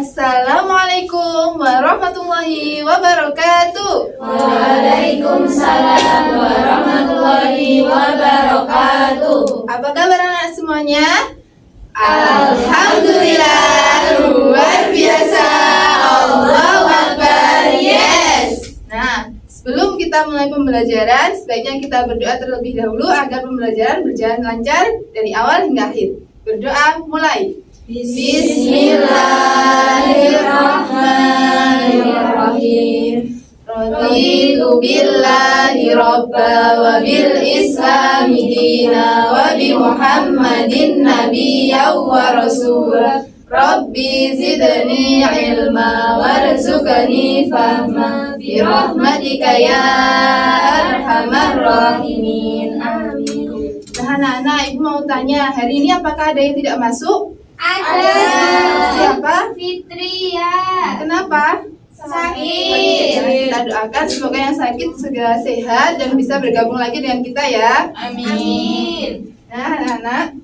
Assalamualaikum warahmatullahi wabarakatuh. Waalaikumsalam warahmatullahi wabarakatuh. Apa kabar anak semuanya? Alhamdulillah, luar biasa. Allahu Akbar, yes. Nah, sebelum kita mulai pembelajaran, sebaiknya kita berdoa terlebih dahulu agar pembelajaran berjalan lancar dari awal hingga akhir. Berdoa mulai. Bismillahirrahmanirrahim. Raditu billahi rabba wa bil islami dina wa bi Muhammadin nabiyya wa rasula. Rabbi zidni ilma warzuqni fahma bi rahmatika ya arhamar rahimin. Amin. Nah, anak-anak, Ibu mau tanya, hari ini apakah ada yang tidak masuk? Ada. Siapa? Fitria. Kenapa? Sakit. Kita doakan semoga yang sakit segera sehat dan bisa bergabung lagi dengan kita ya. Amin. Nah, anak-anak,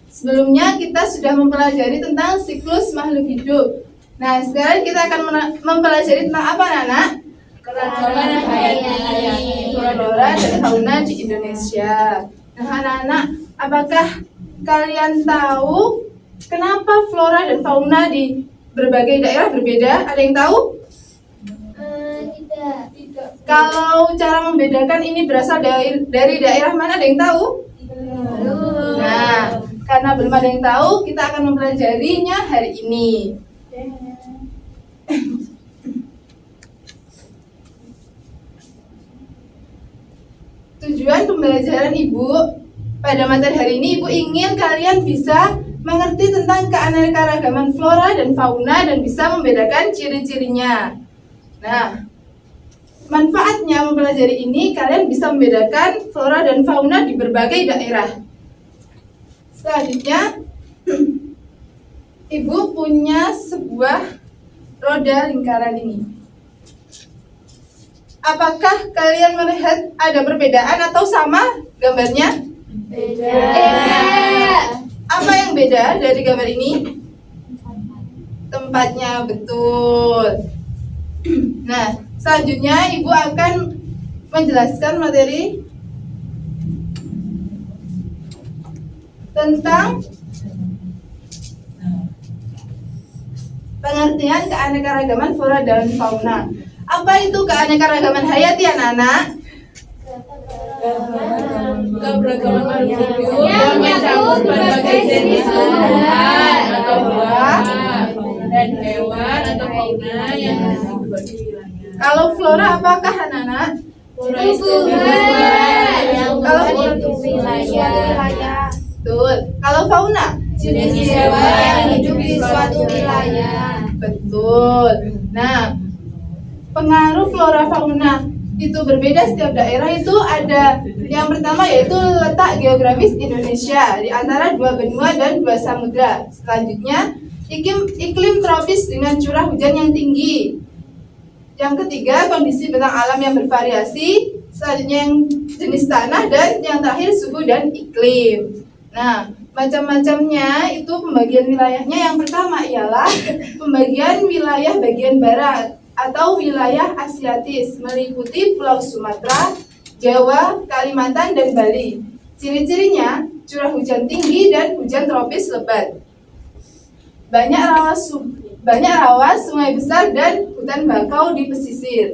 sebelumnya kita sudah mempelajari tentang siklus makhluk hidup. Nah, sekarang kita akan mempelajari tentang apa, anak-anak? Keragaman hayati. Flora dan fauna di Indonesia. Nah, anak-anak, apakah kalian tahu kenapa flora dan fauna di berbagai daerah berbeda? Ada yang tahu? Tidak. Kalau cara membedakan ini berasal dari daerah mana, ada yang tahu? Nah, karena belum ada yang tahu, kita akan mempelajarinya hari ini. Tujuan pembelajaran Ibu pada materi hari ini, Ibu ingin kalian bisa mengerti tentang keanekaragaman flora dan fauna dan bisa membedakan ciri-cirinya. Nah, manfaatnya mempelajari ini, kalian bisa membedakan flora dan fauna di berbagai daerah. Selanjutnya, Ibu punya sebuah roda lingkaran ini. Apakah kalian melihat ada perbedaan atau sama gambarnya? Beda. Apa yang beda dari gambar ini? Tempatnya, betul. Nah, selanjutnya Ibu akan menjelaskan materi tentang pengertian keanekaragaman flora dan fauna. Apa itu keanekaragaman hayati, anak-anak? Keberagaman makhluk hidup yang mencakup berbagai jenis tumbuhan atau buah dan hewan atau fauna yang hidup di wilayah. Kalau flora apakah, anak-anak? tumbuhan Kalau untuk wilayah. Betul. Kalau fauna? Jenis hewan yang hidup di suatu wilayah. Betul. Nah, pengaruh flora fauna itu berbeda setiap daerah. Itu ada yang pertama yaitu letak geografis Indonesia di antara dua benua dan dua samudra. Selanjutnya, iklim tropis dengan curah hujan yang tinggi. Yang ketiga, kondisi bentang alam yang bervariasi. Selanjutnya, yang jenis tanah, dan yang terakhir suhu dan iklim. Nah, macam-macamnya itu pembagian wilayahnya. Yang pertama ialah pembagian wilayah bagian barat atau wilayah Asiatis, meliputi Pulau Sumatera, Jawa, Kalimantan, dan Bali. Ciri-cirinya curah hujan tinggi dan hujan tropis lebat. Banyak rawa, sungai besar, dan hutan bakau di pesisir.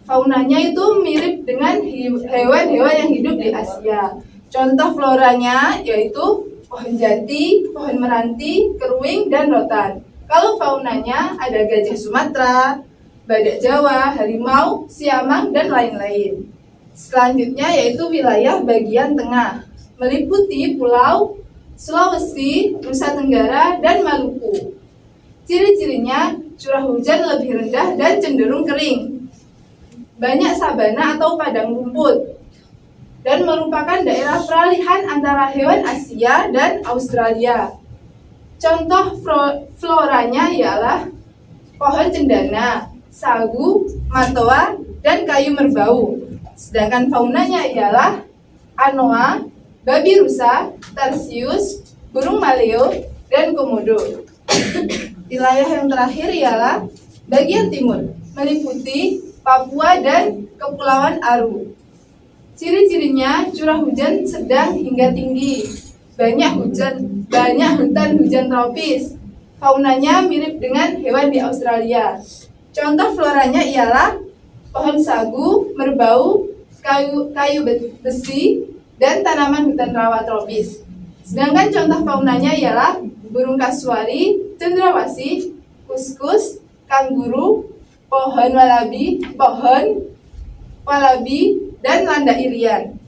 Faunanya itu mirip dengan hewan-hewan yang hidup di Asia. Contoh floranya yaitu pohon jati, pohon meranti, keruing, dan rotan. Kalau faunanya ada gajah Sumatera, badak Jawa, harimau, siamang, dan lain-lain. Selanjutnya yaitu wilayah bagian tengah, meliputi Pulau Sulawesi, Nusa Tenggara, dan Maluku. Ciri-cirinya curah hujan lebih rendah dan cenderung kering. Banyak sabana atau padang rumput, dan merupakan daerah peralihan antara hewan Asia dan Australia. Contoh floranya ialah pohon cendana, sagu, matoa, dan kayu merbau. Sedangkan faunanya ialah anoa, babi rusa, tarsius, burung maleo, dan komodo. Wilayah yang terakhir ialah bagian timur, meliputi Papua dan Kepulauan Aru. Ciri-cirinya curah hujan sedang hingga tinggi, banyak hutan hujan tropis. Faunanya mirip dengan hewan di Australia. Contoh floranya ialah pohon sagu, merbau, kayu besi, dan tanaman hutan rawa tropis. Sedangkan contoh faunanya ialah burung kasuari, cendrawasih, kuskus, kanguru, pohon walabi, dan landa irian.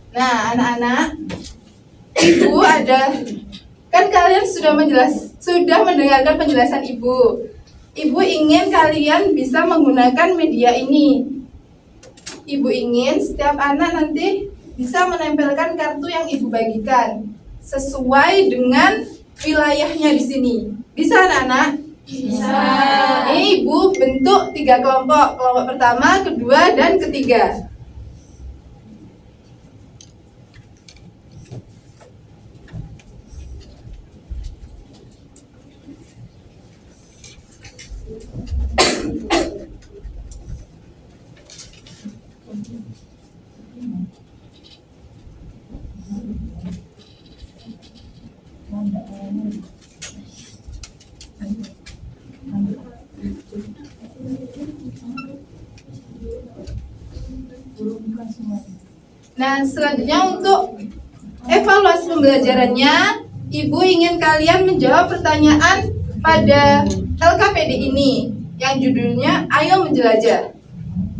Nah, anak-anak, kan kalian sudah mendengarkan penjelasan Ibu. Ibu ingin kalian bisa menggunakan media ini. Ibu ingin setiap anak nanti bisa menempelkan kartu yang Ibu bagikan sesuai dengan wilayahnya di sini. Bisa anak-anak? Bisa. Ini Ibu bentuk 3 kelompok. Kelompok pertama, kedua, dan ketiga. Nah, selanjutnya untuk evaluasi pembelajarannya, Ibu ingin kalian menjawab pertanyaan pada LKPD ini yang judulnya Ayo Menjelajah.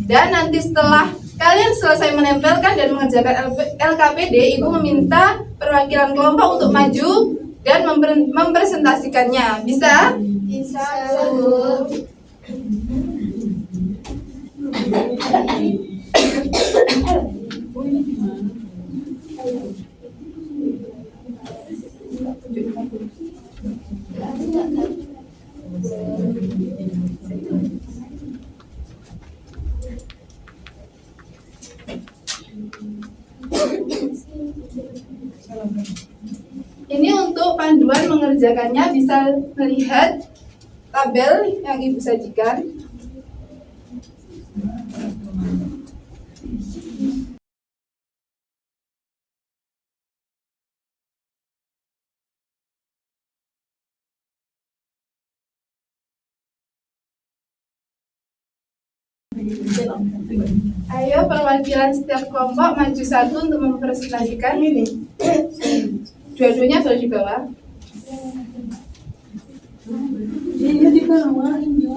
Dan nanti setelah kalian selesai menempelkan dan mengerjakan LKPD, Ibu meminta perwakilan kelompok untuk maju dan mempresentasikannya. Bisa? Bisa, Bu. Ini untuk panduan mengerjakannya, bisa melihat tabel yang Ibu sajikan. Ayo perwakilan setiap kelompok maju satu untuk mempresentasikan ini. Dua-duanya boleh di bawah. Iya di bawah ini.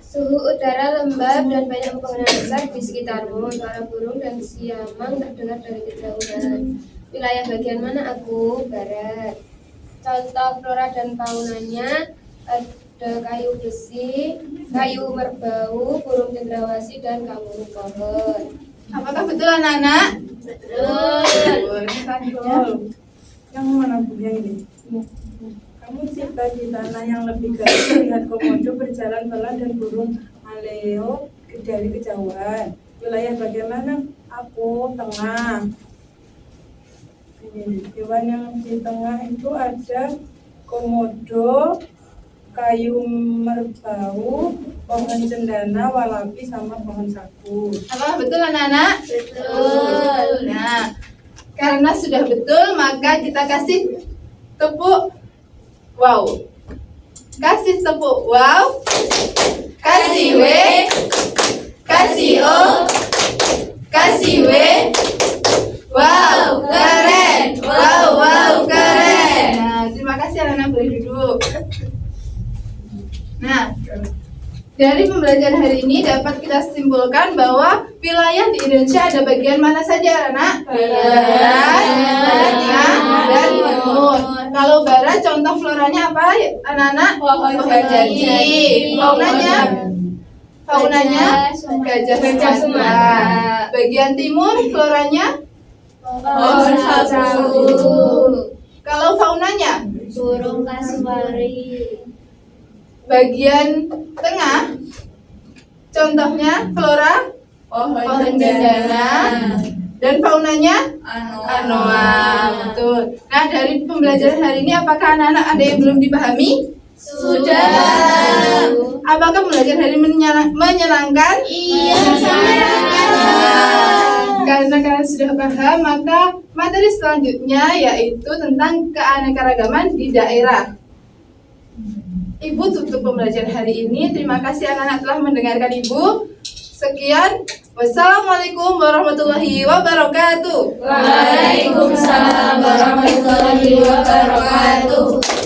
Suhu udara lembab dan banyak pepohonan besar di sekitarmu. Suara burung dan siamang terdengar dari kejauhan. Wilayah bagian mana aku? Barat. Contoh flora dan faunanya ada kayu besi, kayu merbau, burung cendrawasih, dan kanguru pohon. Apakah betul anak-anak? Betul. Selanjutnya. Yang mana Bu? Yang ini? Kamu cipta di tanah yang lebih garis, lihat komodo berjalan pelan dan burung maleo dari kejauhan. Wilayah bagaimana? Aku tengah. Ini hewan yang di tengah itu ada komodo, kayu merbau, pohon cendana, walabi, sama pohon sagu. Apakah betul anak-anak? Betul. Nah, karena sudah betul, maka kita kasih tepuk wow. Kasih tepuk wow. Kasih W. Kasih O. Kasih W. Wow, keren. Wow, keren. Nah, terima kasih anak-anak, boleh duduk. Nah, dari pembelajaran hari ini dapat kita simpulkan bahwa wilayah di Indonesia ada bagian mana saja, anak? Barat, tengah, dan timur. Kalau barat, contoh floranya apa, anak-anak? Pohon jati. Faunanya? Faunanya gajah Gajah Sumatera. Sumatera. Bagian timur floranya Pohon sagu. kalau faunanya Burung kasuari. bagian tengah contohnya flora pohon cendana dan faunanya anoa. Betul. Nah, dari pembelajaran hari ini apakah anak-anak ada yang belum dipahami? Sudah. Apakah belajar hari ini menyenangkan? Iya, menyenangkan. Karena kalian sudah paham, maka materi selanjutnya yaitu tentang keanekaragaman di daerah. Ibu tutup pembelajaran hari ini. Terima kasih anak-anak telah mendengarkan Ibu. Sekian. Wassalamualaikum warahmatullahi wabarakatuh. Waalaikumsalam warahmatullahi wabarakatuh.